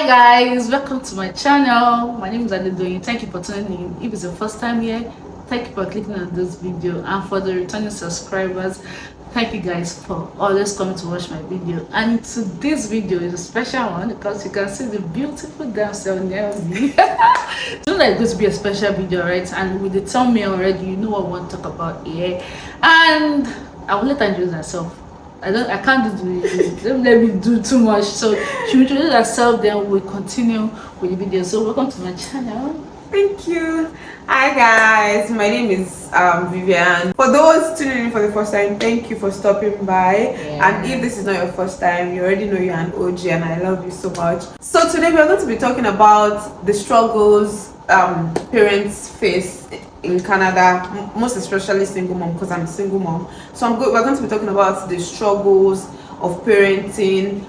Hi guys, welcome to my channel. My name is Adedoyin. Thank you for tuning in. If it's your first time here, thank you for clicking on this video, and for the returning subscribers, thank you guys for always coming to watch my video. And today's video is a special one because you can see the beautiful damsel near me. It's not like this to be a special video, right? And with the thumbnail already, you know what I want to talk about here. And I will let her introduce herself. I can't do it. Don't let me do too much. So she will introduce herself, then we'll continue with the video. So welcome to my channel. Thank you. Hi guys, my name is Vivian. For those tuning in for the first time, thank you for stopping by. And if this is not your first time, you already know you're an OG and I love you so much. So today we're going to be talking about the struggles parents face in Canada, most especially single mom, because I'm a single mom. So we're going to be talking about the struggles of parenting,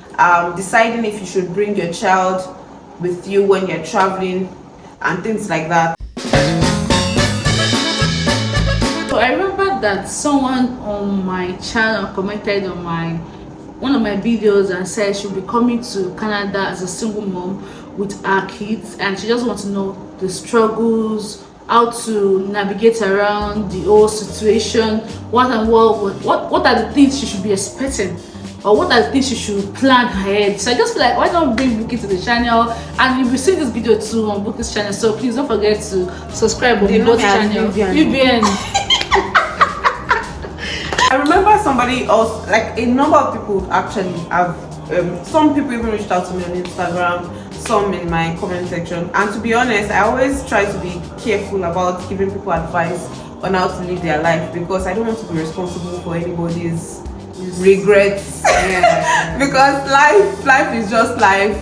deciding if you should bring your child with you when you're traveling and things like that. So I remember that someone on my channel commented on one of my videos and said she'll be coming to Canada as a single mom with her kids, and she just wants to know the struggles, how to navigate around the whole situation, what are the things she should be expecting, or what are the things she should plan ahead. So I just feel like, why not bring Bookie to the channel? And you'll be seeing this video too on Bookie's channel, so please don't forget to subscribe on Bookie's channel. Vivian. I remember somebody else, like a number of people actually have, some people even reached out to me on Instagram, some in my comment section, and to be honest, I always try to be careful about giving people advice on how to live their life, because I don't want to be responsible for anybody's regrets. Because life is just life.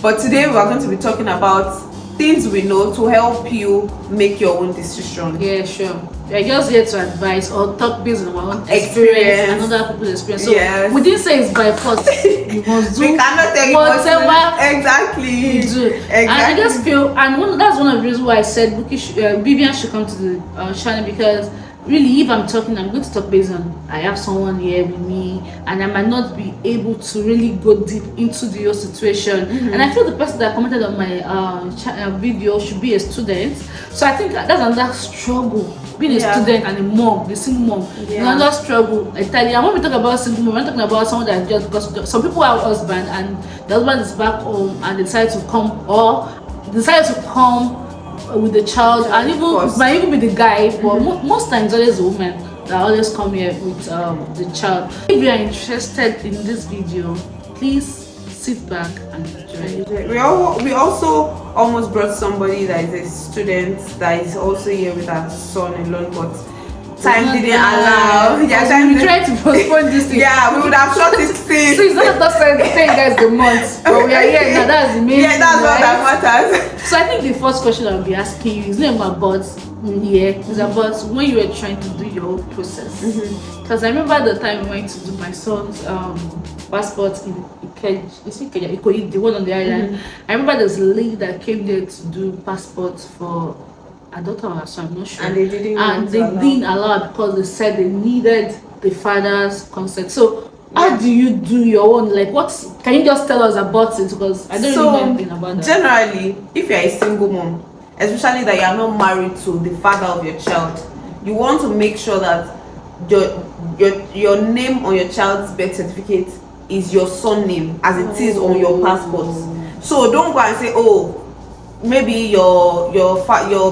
But today we are going to be talking about things we know to help you make your own decision. Yeah, sure. We're just here to advise or talk based on our own experience and other people's experience. So we didn't say it's by force. You must do we cannot tell you whatever exactly you do. Exactly. And I just feel, and that's one of the reasons why I said Vivian should come to the channel, because really, if I'm talking, I'm going to talk based on I have someone here with me, and I might not be able to really go deep into the whole situation. And I feel the person that commented on my video should be a student. So I think that's another struggle, being a student and a mom, the single mom. Another struggle. I tell you, and when we talk about single mom, we're talking about someone that just, because some people have a husband and the husband is back home and they decide to come with the child, and it might even be the guy, but most times always the woman that always come here with the child. If you are interested in this video, please sit back and enjoy. We also almost brought somebody that is a student that is also here with her son alone, but time didn't allow. We tried to postpone this thing. We would have shot it since. So it's not just saying guys the month, but we are here now. That's the main thing, that's what that matters. So I think the first question I'll be asking you is not about it's about when you were trying to do your whole process. Because I remember the time I went to do my son's passport in Ikoyi, the one on the island. I remember there's a lady that came there to do passports for a daughter or son, I'm not sure. And they didn't allow because they said they needed the father's consent. So how do you do your own? Like, can you just tell us about it? Because I don't really know anything about that. Generally, if you're a single mom, especially that you are not married to the father of your child, you want to make sure that your name on your child's birth certificate is your son name as it is on your passport. So don't go and say, oh, maybe your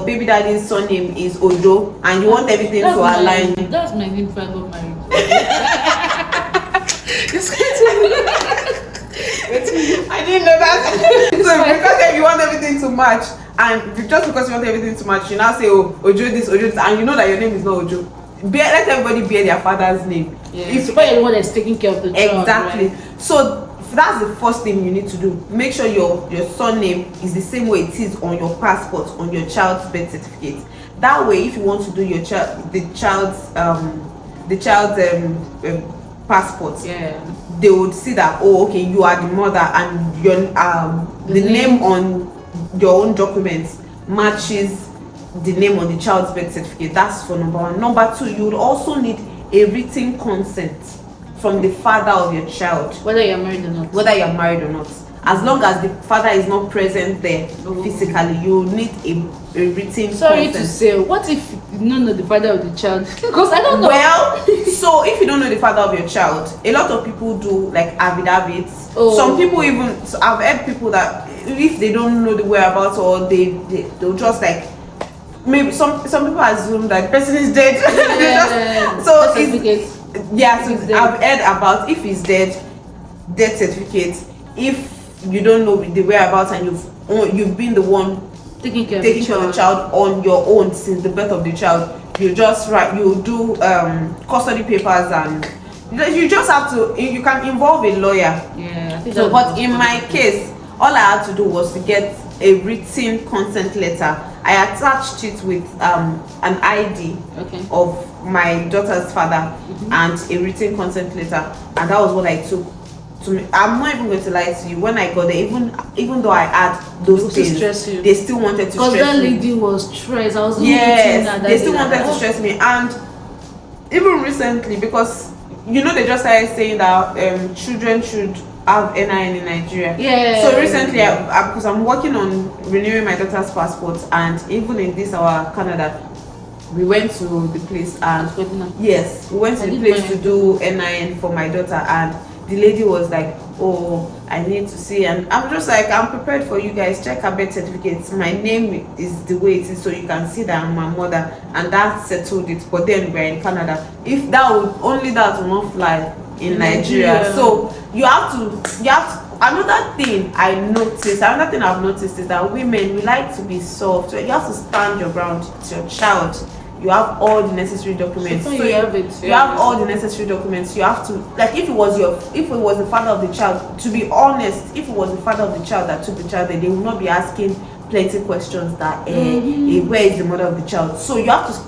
baby daddy's son name is Ojo, and you want everything to align. That's my name before I got married. I didn't know that. So because you want everything to match, and just because you want everything to match, you now say, oh, Ojo this, and you know that your name is not Ojo. Let everybody bear their father's name. If you're the one that's taking care of the child. Exactly. Right? So that's the first thing you need to do. Make sure your son name is the same way it is on your passport, on your child's birth certificate. That way, if you want to do the child's passport, they would see that, oh, okay, you are the mother, and your the name on your own documents matches the name on the child's birth certificate. That's for number one. Number two, you would also need a written consent from the father of your child, whether you're married or not. as long as the father is not present there physically. You need a written Sorry consent. to say, what if you don't know the father of the child? Because I don't know. Well, so if you don't know the father of your child, a lot of people do like affidavits. Some people even, so I've heard people that if they don't know the whereabouts, or they'll just like, maybe some people assume that the person is dead. Yeah. So it's I've heard about if he's dead, death certificate. If you don't know the whereabouts and you've been the one taking care of the child on your own since the birth of the child, you just write, you do custody papers, and you just have to, you can involve a lawyer. Yeah, I think so but in my case, all I had to do was to get a written consent letter. I attached it with an ID of my daughter's father and a written consent letter, and that was what I took to me. I'm not even going to lie to you, when I got there, even though I had those things, they still wanted to stress me. Because that lady was stressed. I was they still wanted to stress me. And even recently, because they just started saying that children should have NIN in Nigeria. Yeah. So recently, because I'm working on renewing my daughter's passport, and even in this our Canada, we went to the place and to do NIN for my daughter, and the lady was like, oh, I need to see, and I'm just like, I'm prepared for you guys. Check her birth certificates. My name is the way it is, so you can see that I'm my mother, and that settled it. But then we're in Canada. If that will not fly in Nigeria. So you have to. Another thing I've noticed is that women, we like to be soft. You have to stand your ground. It's your child. You have all the necessary documents. So you have all the necessary documents. You have to, like, if it was the father of the child, to be honest, if it was the father of the child that took the child, then they will not be asking plenty questions that where is the mother of the child. So you have to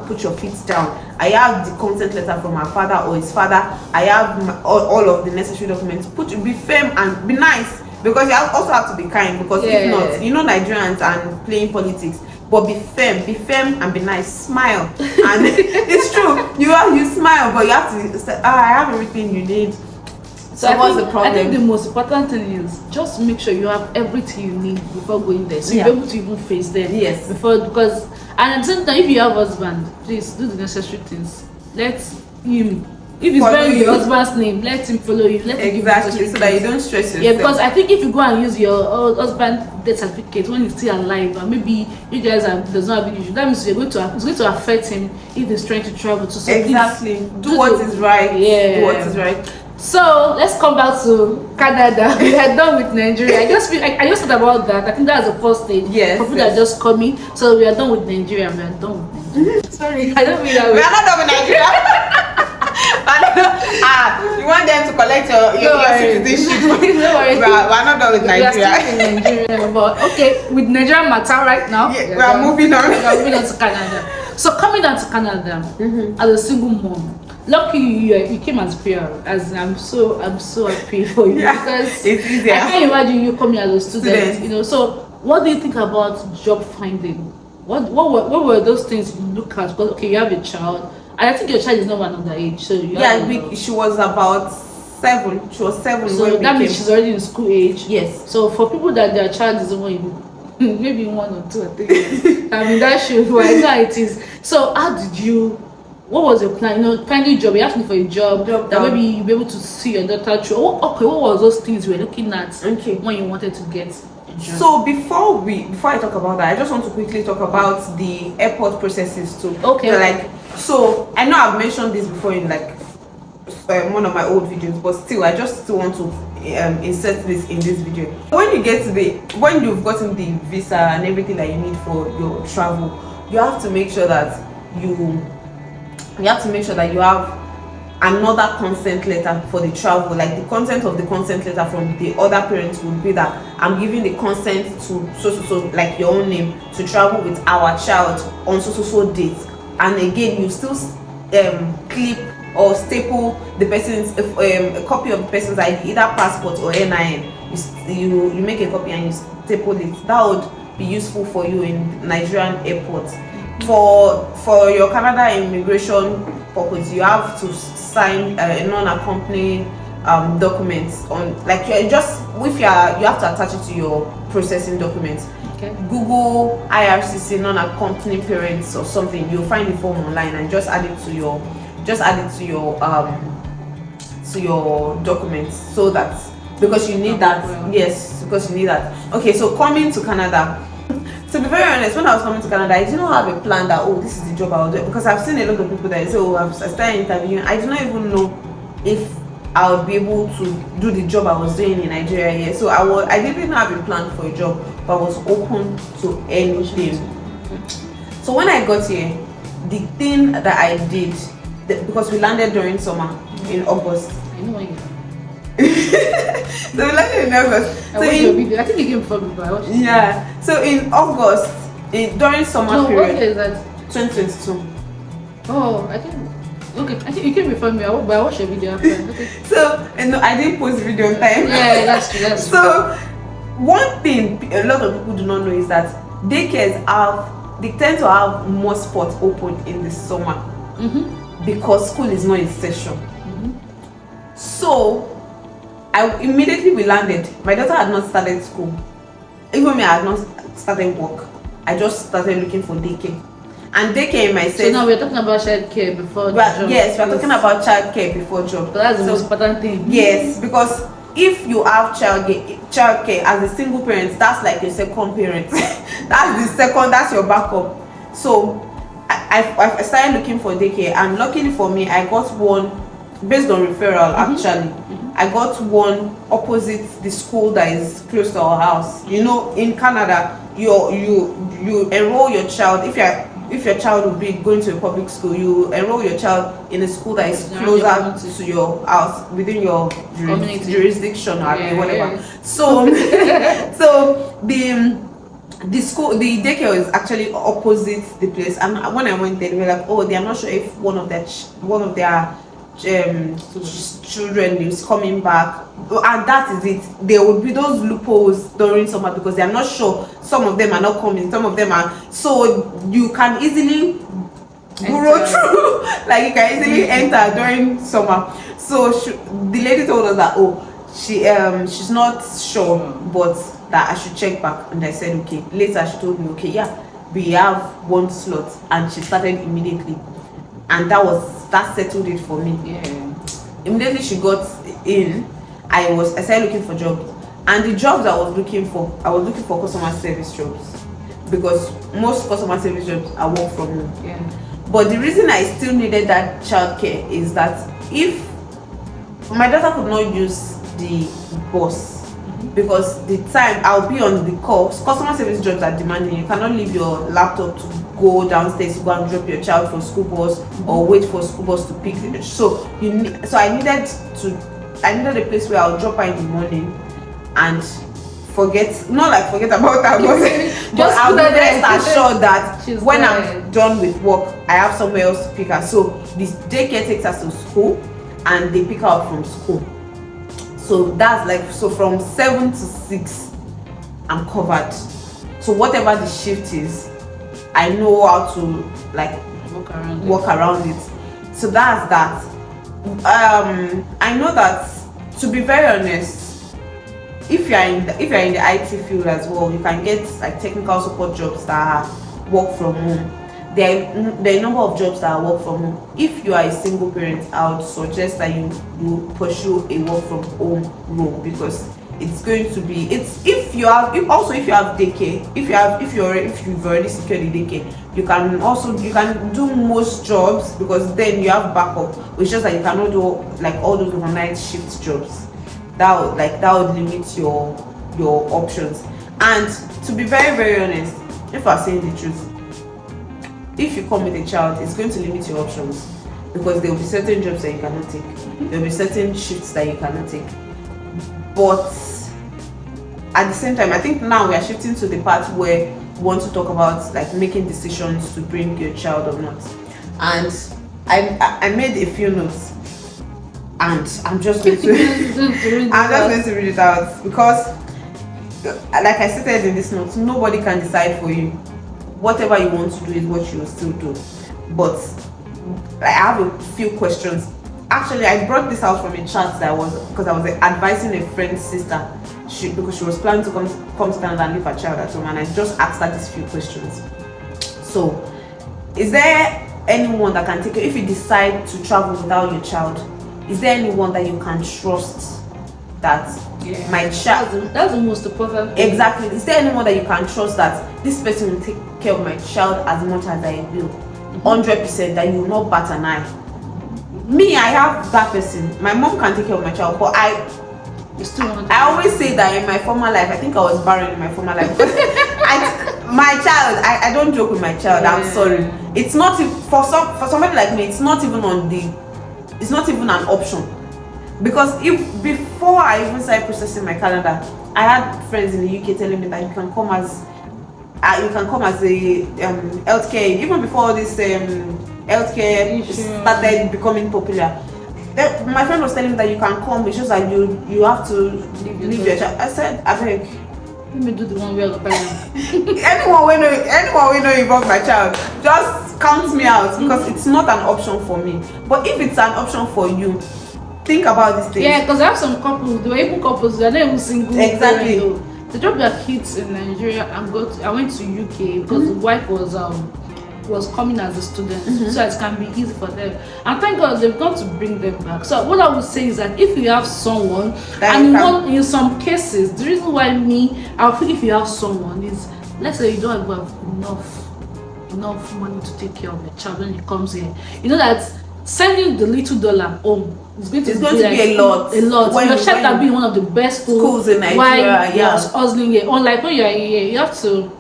put your feet down. I have the consent letter from my father or his father. I have all of the necessary documents. Be firm and be nice, because you also have to be kind, because if not, Nigerians and playing politics. But be firm and be nice. Smile, and it's true. You smile, but you have to say, I have everything you need. So what's the problem? I think the most important thing is just make sure you have everything you need before going there, so you're able to even face them. Yes. Because and at the same time, if you have husband, please do the necessary things. Let him. If he's wearing your husband's name, let him follow you. Let him exactly, so that you don't stress yourself. Yeah, because I think if you go and use your husband's death certificate when he's still alive, and maybe you guys does not have an issue, that means it's going to affect him if he's trying to travel to. So exactly. Do what is right. Yeah. Do what is right. So let's come back to Canada. We are done with Nigeria. I just thought about that. I think that's the first stage. Yes. For people that are just coming. So we are done with Nigeria. We are done with Nigeria. Sorry, I don't mean that. We are not done with Nigeria. You want them to collect your citizenship? Don't worry. We are not done with Nigeria. We are still in Nigeria, but okay, with Nigeria matter right now. Yeah, we are moving on. We are moving on to Canada. So coming down to Canada as a single mom. Lucky you came as PR, as I'm so happy for you, because it's easier. I can't imagine you coming as a student. So what do you think about job finding? What were those things you look at? Because you have a child, and I think your child is not one underage, so she was about 7. She was 7. So that means she's already in school age. Yes. So for people that their child is only maybe 1 or 2 or 3 years, I mean that shows why it is. So what was your plan? Finding a job, you asking for a job that maybe you'll be able to see your daughter through. What was those things you were looking at when you wanted to get a job? So before I talk about that, I just want to quickly talk about the airport processes too. Okay. So I know I've mentioned this before in one of my old videos, but still I just still want to insert this in this video. When you've gotten the visa and everything that you need for your travel, you have to make sure that you have another consent letter for the travel. Like the content of the consent letter from the other parents would be that I'm giving the consent to so like your own name to travel with our child on so date. And again, you still clip or staple the person's a copy of the person's ID, either passport or NIN. You make a copy and you staple it. That would be useful for you in Nigerian airports. For your Canada immigration purpose, you have to sign a non-accompanying documents on, like, you just, if you have to attach it to your processing documents. Okay. Google IRCC non-accompanying parents or something, you'll find the form online and just add it to your documents, so that, because you need that. Yes, because you need that. Okay, so coming to Canada, to be very honest, when I was coming to Canada, I did not have a plan that, oh, this is the job I'll do, because I've seen a lot of people that say, oh, I started interviewing. I did not even know if I would be able to do the job I was doing in Nigeria here. So I didn't have a plan for a job, but I was open to anything. So when I got here, the thing that I did, because we landed during summer in August. I know when you. So we landed in August. I watched your video. I think you came before me, but I watched it. Yeah. So in August, during summer No, period. what year is that? 2022. Oh, I think. Okay, I think you came before me, but I watched your video after. Okay. So, no, I didn't post the video on time. Yeah, that's true. That's true. So, one thing a lot of people do not know is that daycares they tend to have more spots open in the summer, because school is not in session. So, we landed. My daughter had not started school. Even me, I had not started work. I just started looking for daycare. And daycare in myself. So now we're talking about child care before job. Yes, we're talking about child care before job. So that's the most important thing. Yes, because if you have child care as a single parent, that's like your second parent. That's your backup. So I started looking for daycare, and luckily for me, I got one based on referral. Actually, I got one opposite the school that is close to our house. You know, in Canada, you enroll your child. If your child will be going to a public school, you enroll your child in a school that is closer to your house, within your jurisdiction or whatever. Yeah. So, so the daycare is actually opposite the place. And when I went there, they were like, oh, they are not sure if one of their children is coming back, and that is it. There would be those loopholes during summer, because they are not sure. Some of them are not coming, some of them are, so you can easily burrow through, like you can easily enter during summer. So the lady told us that, oh, she's not sure, but that I should check back. And I said, okay. Later she told me, okay, yeah, we have one slot, and she started immediately, and that settled it for me. Yeah. Immediately she got in, I started looking for jobs, and the jobs I was looking for customer service jobs, because most customer service jobs are work from home. Yeah. But the reason I still needed that childcare is that if my daughter could not use the bus, because the time I'll be on the calls, customer service jobs are demanding. You cannot leave your laptop to go downstairs to go and drop your child for school bus, or wait for school bus to pick it. So I needed a place where I'll drop her in the morning and forget about her, but I'll be rest assured that when I'm done with work, I have somewhere else to pick her. So this daycare takes us to school, and they pick her up from school. So that's from 7 to 6, I'm covered. So whatever the shift is, I know how to walk around it. So that's that. I know that, to be very honest, if you're in the IT field as well, you can get like technical support jobs that are work from home. There are a number of jobs that are work from home. If you are a single parent, I would suggest that you pursue a work from home role, because it's going to be, if you have daycare, if you've already secured the daycare, you can do most jobs, because then you have backup. It's just that you cannot do like all those overnight shift jobs. That would limit your options. And to be very, very honest, if I'm saying the truth, if you come with a child, it's going to limit your options, because there will be certain jobs that you cannot take. There will be certain shifts that you cannot take. But at the same time, I think now we are shifting to the part where we want to talk about like making decisions to bring your child or not. And I made a few notes, and I'm just going to read it out, because like I stated in this note, nobody can decide for you. Whatever you want to do is what you will still do. But I have a few questions actually I brought this out from a chat that I was advising a friend's sister. Because she was planning to come to Canada and leave her child at home, and I just asked her these few questions. So, is there anyone that can take you if you decide to travel without your child? Is there anyone that you can trust that my child? That's the most important thing. Exactly. Is there anyone that you can trust that this person will take care of my child as much as I will? 100%, that you will not bat an eye. Me, I have that person. My mom can take care of my child, but I always say that in my former life, I think I was barren in my former life. My child, I don't joke with my child. I'm sorry. It's not for somebody like me. It's not even an option. Because before I even started processing my Canada, I had friends in the UK telling me that you can come as a healthcare, even before all this healthcare started becoming popular. My friend was telling me that you can come, it's just that you have to leave your child. I said, I beg. Let me do the one where the parent. anyone we know involve my child, just count me out, because it's not an option for me. But if it's an option for you, think about these things. Yeah, because I have some couples, they were even couples, they're not even single. Exactly. They drop their kids in Nigeria and I went to UK because the wife was coming as a student, so it can be easy for them. And thank God they've got to bring them back. So what I would say is that if you have someone, in some cases, the reason why I think if you have someone is, let's say you don't have enough money to take care of the child when he comes here. You know that sending the little dollar home is going to be a lot. When your child can be in one of the best schools in Nigeria, while you're hustling here. Unlike when you're here, you have to.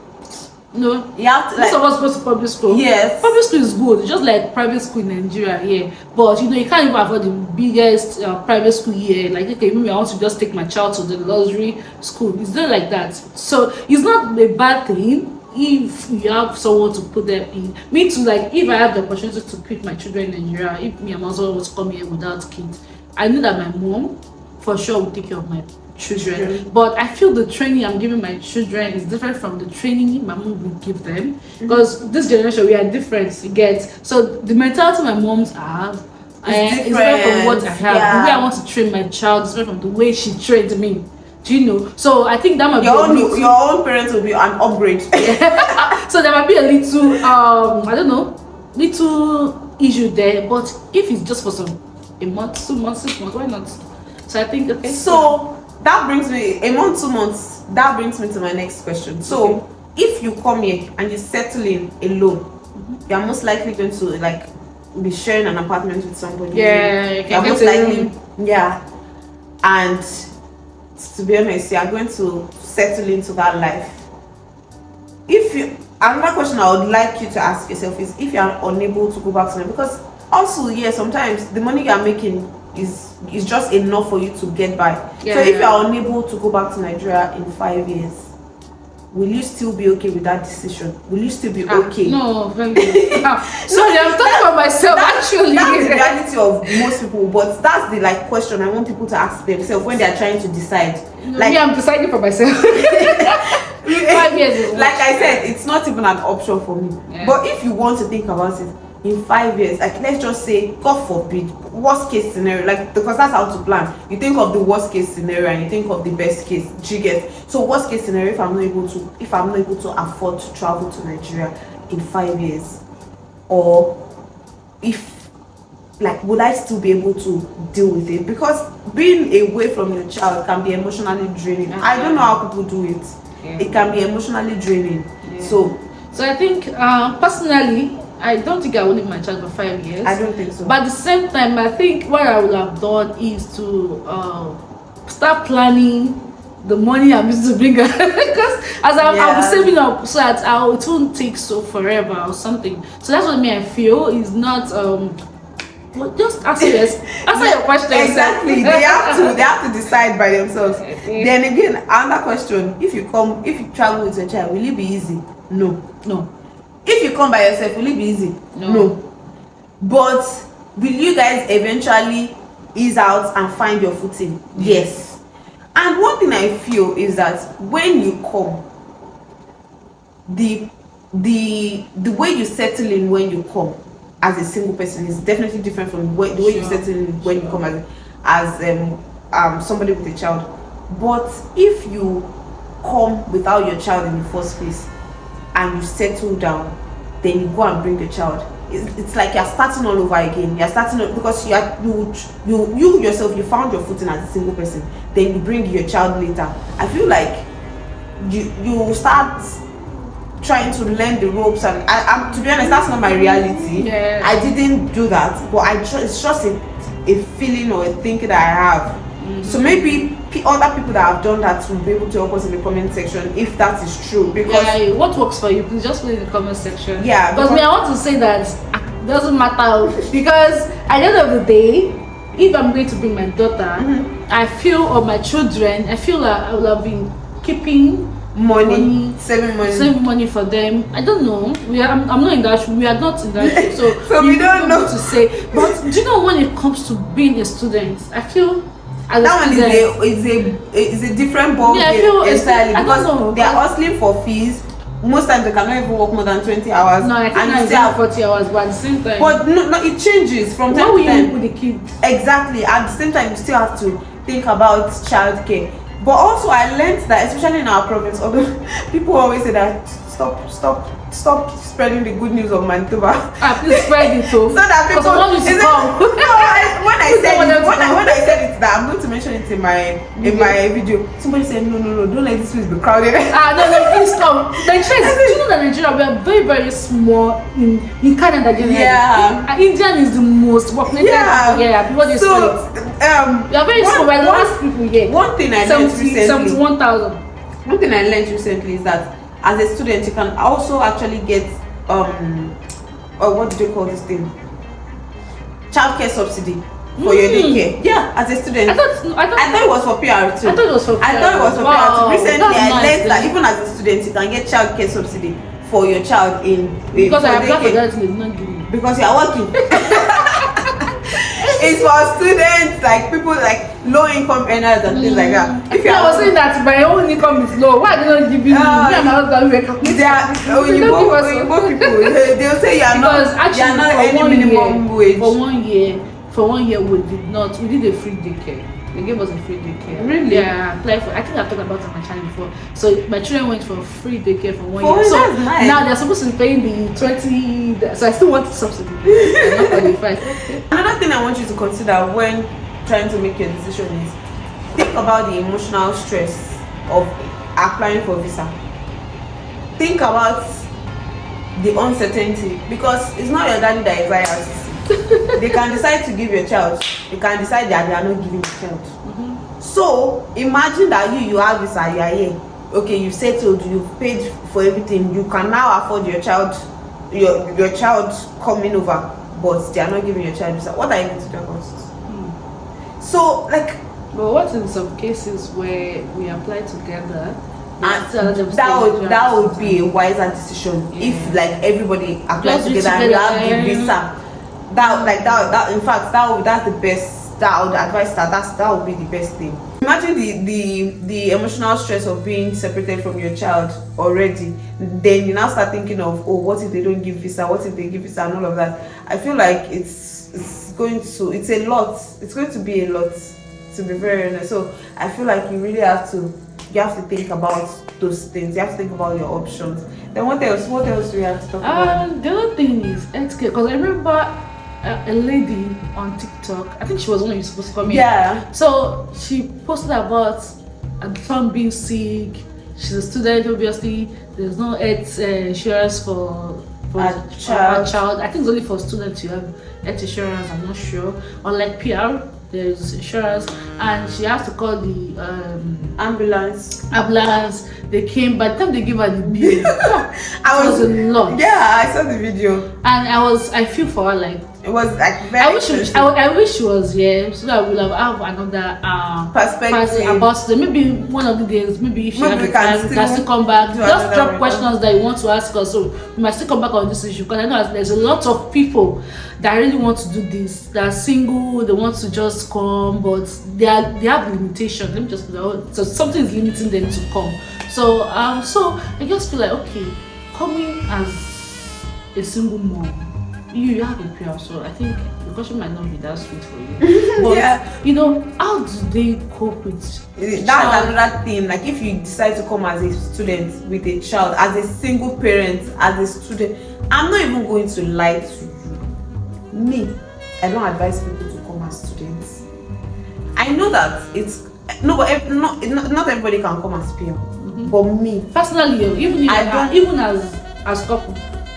No, you have to, most of us go to public school. Yes, public school is good. It's just like private school in Nigeria here. But you can't even afford the biggest private school here. Like, okay, maybe I want to just take my child to the luxury school. It's not like that. So it's not a bad thing if you have someone to put them in. Me too. Like, if I have the opportunity to pick my children in Nigeria, if me and my husband was to come here without kids, I know that my mom for sure will take care of my children. But I feel the training I'm giving my children is different from the training my mom will give them, because this generation we are different. You get, so the mentality my moms have is different from what I have. The way I want to train my child is different from the way she trained me. Do you know? So I think that might your own parents will be an upgrade. So there might be a little I don't know, little issue there. But if it's just for a month, 2 months, 6 months, why not? So I think so that brings me a month, 2 months. That brings me to my next question. So, if you come here and you settle in alone, you are most likely going to be sharing an apartment with somebody. Yeah, you're most likely, and to be honest, you are going to settle into that life. Another question I would like you to ask yourself is if you are unable to go back to them, because also sometimes the money you are making is just enough for you to get by. So if you are unable to go back to Nigeria in 5 years, will you still be okay with that decision? Will you still be okay? No, sorry, I'm talking about myself. Actually, that's the reality of most people, but that's the question I want people to ask themselves when they are trying to decide. I'm deciding for myself. 5 years is like I said, it's not even an option for me. But if you want to think about it, in 5 years, let's just say, God forbid, worst case scenario, because that's how to plan. You think of the worst case scenario and you think of the best case. Do you get? So worst case scenario, if I'm not able to afford to travel to Nigeria in 5 years, or would I still be able to deal with it? Because being away from your child can be emotionally draining. I don't know how people do it. It can be emotionally draining. So I think personally, I don't think I will leave my child for 5 years. I don't think so. But at the same time, I think what I would have done is to start planning the money I'm used to bring her. Because as I'll be saving up so that it won't take so forever or something. So that's what I feel is not just answer your question. Exactly. They have to decide by themselves. Then again, another question: if you travel with your child, will it be easy? No. If you come by yourself, will it be easy? No. But will you guys eventually ease out and find your footing? Yes. And one thing I feel is that when you come, the way you settle in when you come as a single person is definitely different from the way you settle when you come as somebody with a child. But if you come without your child in the first place and you settle down, then you go and bring the child, it's like you're starting all over again. You're starting because you yourself, you found your footing as a single person, then you bring your child later. I feel like you start trying to learn the ropes, and I'm to be honest, that's not my reality. Yeah. I didn't do that, but it's just a feeling or a thinking that I have. So maybe other people that have done that will be able to help us in the comment section if that is true. Because what works for you, please just put it in the comment section. Yeah, because I want to say that it doesn't matter, because at the end of the day, if I'm going to bring my daughter, I feel, or my children, I feel like I will have been keeping saving money for them. I don't know. I'm not in that. We are not in that. So we don't know to say. But do you know, when it comes to being a student, I feel that one is a different ball game entirely, because they are hustling for fees. Most times they cannot even work more than 20 hours. No, I think I still have 40 hours, but at the same time. But no, it changes from time to time. With the kids. Exactly. At the same time, you still have to think about childcare. But also, I learned that, especially in our province, although people always say that stop spreading the good news of Manitoba. Please spread it too. So that people want you to come. When I said it, that I'm going to mention it in my video. Somebody said no, don't let this place be crowded. No, please come. Do you know that Nigeria, we are very, very small in Canada? Yeah. Indian is the most populated. Yeah. People just we are very small. We're the last people here. One thing I learned recently. 71,000. One thing I learned recently is that as a student, you can also actually get what do they call this thing? Childcare subsidy for your daycare. Yeah, as a student. I thought it was for PR too. I thought it was for PR. Too. Recently, I learned that even as a student, you can get childcare subsidy for your child because I applied for that, not giving. Because you are working. It's for students, like people like low income earners and things like that. If you I was saying that my own income is low, why are they not giving me? They'll say you are not any minimum wage. For one year we did a free daycare. They gave us a free daycare. Really? Yeah, I think I've talked about it on my channel before. So my children went for free daycare for 1 year. So nice. Now they're supposed to be paying the 20. So I still want the subsidy. I'm not qualified. Another thing I want you to consider when trying to make your decision is think about the emotional stress of applying for visa. Think about the uncertainty, because it's not your daddy that is IRCC. They can decide to give your child. They can decide that they are not giving your child. So imagine that you have visa, you are here. Okay, you've settled, you've paid for everything. You can now afford your child, your child coming over, but they are not giving your child visa. What are you going to do about it? So but what in some cases where we apply together? And that would be a wiser decision if everybody applies together and you have the visa. That's the best. That I would advise that would be the best thing. Imagine the emotional stress of being separated from your child already. Then you now start thinking of, what if they don't give visa? What if they give visa and all of that? I feel like it's going to be a lot, to be very honest. So I feel like you really have to think about those things. You have to think about your options. Then what else do we have to talk about? The other thing is healthcare, because I remember a lady on TikTok, I think she was one you're supposed to come in. Yeah. So she posted about a son being sick. She's a student, obviously. There's no health insurance for a child. I think it's only for students you have health insurance, I'm not sure. Unlike PR, there's insurance, and she has to call the ambulance. They came. By the time they give her the bill, it was a lot. Yeah, I saw the video, and I feel for her, it was very I wish she was here, so that we'll have another perspective about them. Maybe one of the days, maybe if she has the time, we can still come back. Just drop questions that you want to ask us, so we might still come back on this issue, because I know there's a lot of people that really want to do this. They're single, they want to just come, but they have limitations. Let me just put that out. So something is limiting them to come. So so I just feel like, okay, coming as a single mom, you have a PR, so I think the question might not be that sweet for you. But you know, how do they cope with that's another thing? Like if you decide to come as a student with a child, as a single parent, as a student, I'm not even going to lie to you. Me, I don't advise people to come as students. I know that it's not everybody can come as PR. But me personally, even as couple,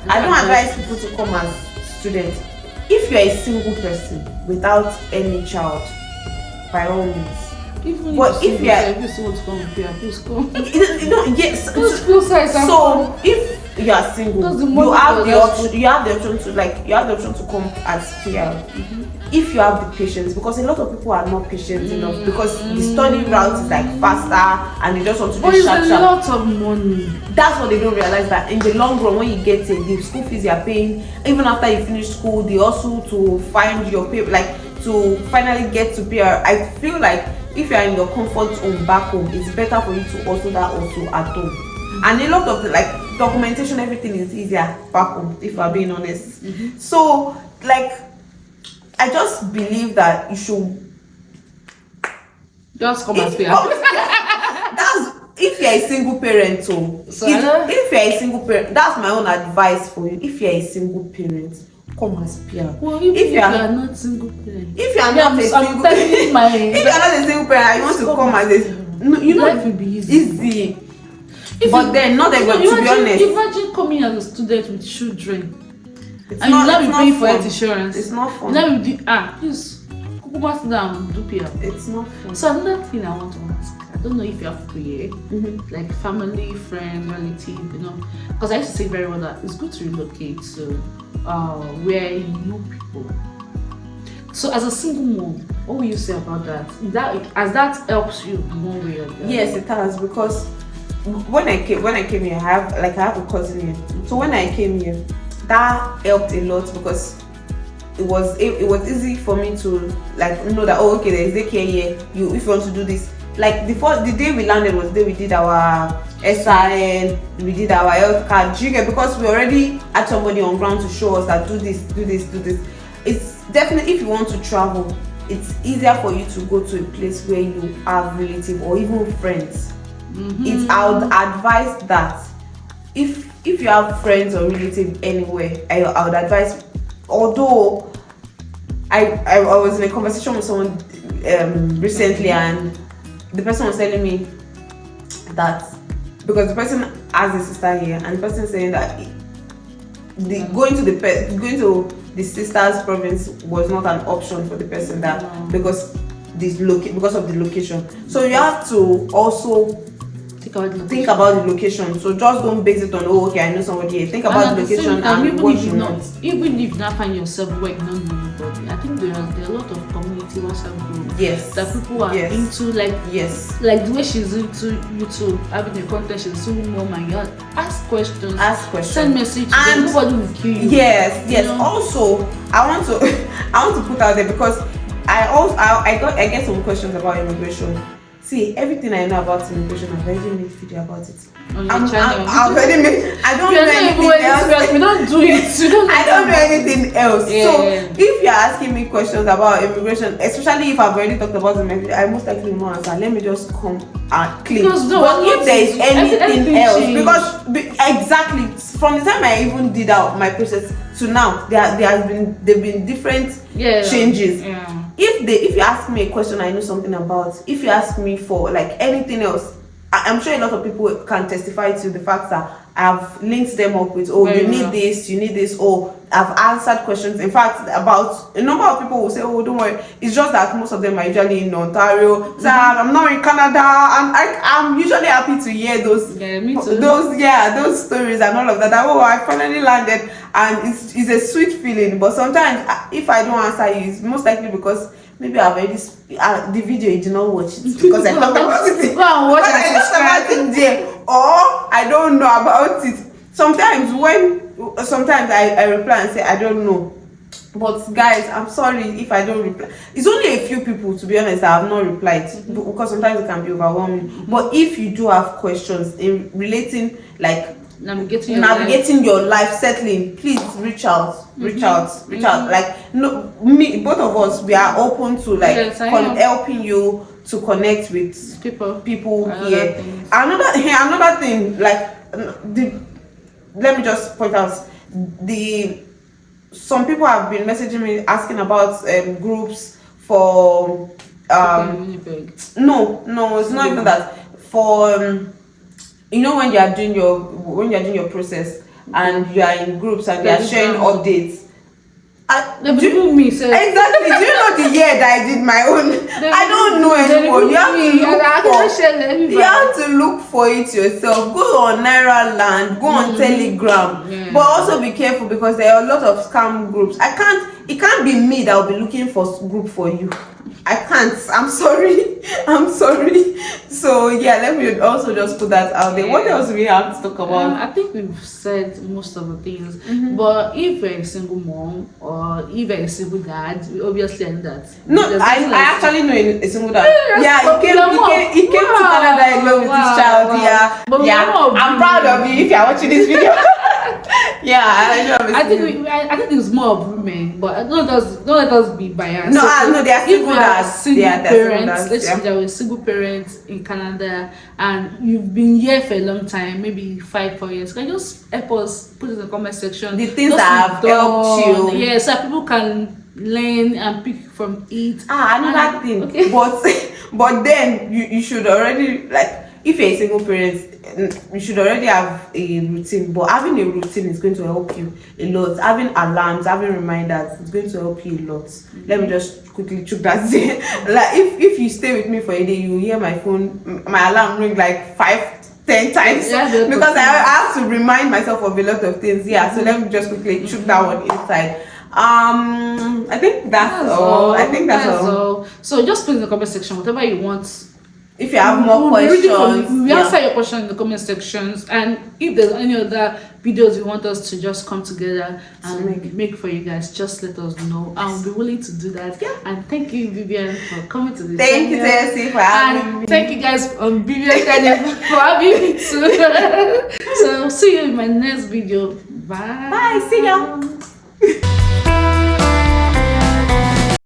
I don't advise people to come as students. If you're a single person without any child, by all means. Even but if you are, please want to come with PR, please come. Yes. So if you are single, you have the option to come as PR. If you have the patience, because a lot of people are not patient enough, because the study route is like faster and they just want to do sharp. It's a lot of money. That's what they don't realize, that in the long run, when you get the school fees you're paying, even after you finish school, they also to find your paper, like to finally get to PR. I feel like if you're in your comfort zone back home, it's better for you to also at home. And a lot of the documentation, everything is easier back home, if I'm being honest. So I just believe that you should just come as PR. That's if you're a single parent. If you're a single parent, that's my own advice for you. If you're a single parent, come as PR. Well, if you are not single parent, if you are not a single parent, I want to come as a life will be easy. But then not everyone, to be honest. Imagine coming as a student with children. And you now be paying for health insurance. It's not fun. Now you please sit down, do PR. It's not fun. So another thing I want to ask, I don't know if you have prayer, like family, friend, relative, because I used to say very well that it's good to relocate to where you know people. So as a single mom, what will you say about that? That helps you in one way or the other? Yes, it has, because when I came here, I have a cousin here. So when I came here, that helped a lot, because it was easy for me to know that okay, there is daycare here. If you want to do this, the day we landed was the day we did our SIN, we did our health card. Because we already had somebody on ground to show us that do this. It's definitely, if you want to travel, it's easier for you to go to a place where you have relative or even friends. I would advise that if you have friends or relatives anywhere, I would advise. Although I was in a conversation with someone recently, and the person was telling me that because the person has a sister here, and the person saying that going to the sister's province was not an option for the person, because of the location. So you have to also think about the location. So just don't base it on okay, I know somebody here. Think about the location and what you want. Even if you not find yourself where you don't know anybody, I think there are a lot of community WhatsApp groups. Yes. That people are into, like the way she's into YouTube, having a content, she's single mom, and you ask questions, send messages, and nobody will kill you. Yes. Also, I want to put out there, because I get some questions about immigration. See, everything I know about immigration, I've already made a video about it. On your channel. I don't know anything else. We don't do it. I don't know anything else. Yeah. So if you're asking me questions about immigration, especially if I've already talked about immigration, I most likely will not answer. Let me just come and click. But if there is anything else, exactly from the time I even did out my process to now, there've been different changes. Yeah. If you ask me a question I know something about, if you ask me for anything else, I'm sure a lot of people can testify to the fact that I've linked them up with you need this, or I've answered questions. In fact, about a number of people will say, oh, don't worry, it's just that most of them are usually in Ontario. So I'm not in Canada, and I'm usually happy to hear those those stories and all of that. I finally landed, and it's a sweet feeling. But sometimes if I don't answer you, it's most likely because maybe I've already the video you did not watch it, because I talked about it. Or I don't know about it. Sometimes I reply and say I don't know. But guys, I'm sorry if I don't reply. It's only a few people, to be honest, that have not replied, because sometimes it can be overwhelming. But if you do have questions in relating navigating your life, settling, please reach out. Reach out. Like, no, both of us, we are open to like helping you to connect with people here. Another thing, like let me just point out, some people have been messaging me asking about groups for no, it's not even that. For you know, when you are doing your process and you are in groups and they are sharing updates. Exactly. Do you know the year that I did my own? I don't know anymore. You have to look for it yourself. Go on Naira Land, go on Telegram, but also be careful because there are a lot of scam groups. It can't be me that will be looking for group for you. I can't. I'm sorry. So yeah, let me also just put that out there. What else do we have to talk about? I think we've said most of the things. But if you're a single mom or if you're a single dad, we obviously know that. No, I actually know a single dad. Yeah, he came to Canada alone with his child. I'm proud of you if you're watching this video. Yeah, I know. I think it's more of women, but don't let us be biased. No, they are single dads. Single parents. Let's say there were single parents in Canada, and you've been here for a long time, maybe 5-4 years. Can you just help us put in the comment section the things that have helped you? Yeah, so people can learn and pick from it. Another thing. Okay. But then you should already, like, if you're a single parent, you should already have a routine. But having a routine is going to help you a lot. Having alarms, having reminders, it's going to help you a lot. Let me just quickly check that. Like, if you stay with me for a day, you hear my alarm ring like 5-10 times, because I have to remind myself of a lot of things. So let me just quickly check that one inside. I think that's all. That's all. So just put in the comment section whatever you want. If you have more questions, we answer your question in the comment sections, and if there's any other videos you want us to just come together and make for you guys, just let us know. I'll be willing to do that. And thank you, Vivian, for coming to this Thank you, Tessie, for having me. Thank you guys Vivian for having me too. So see you in my next video. Bye. See ya.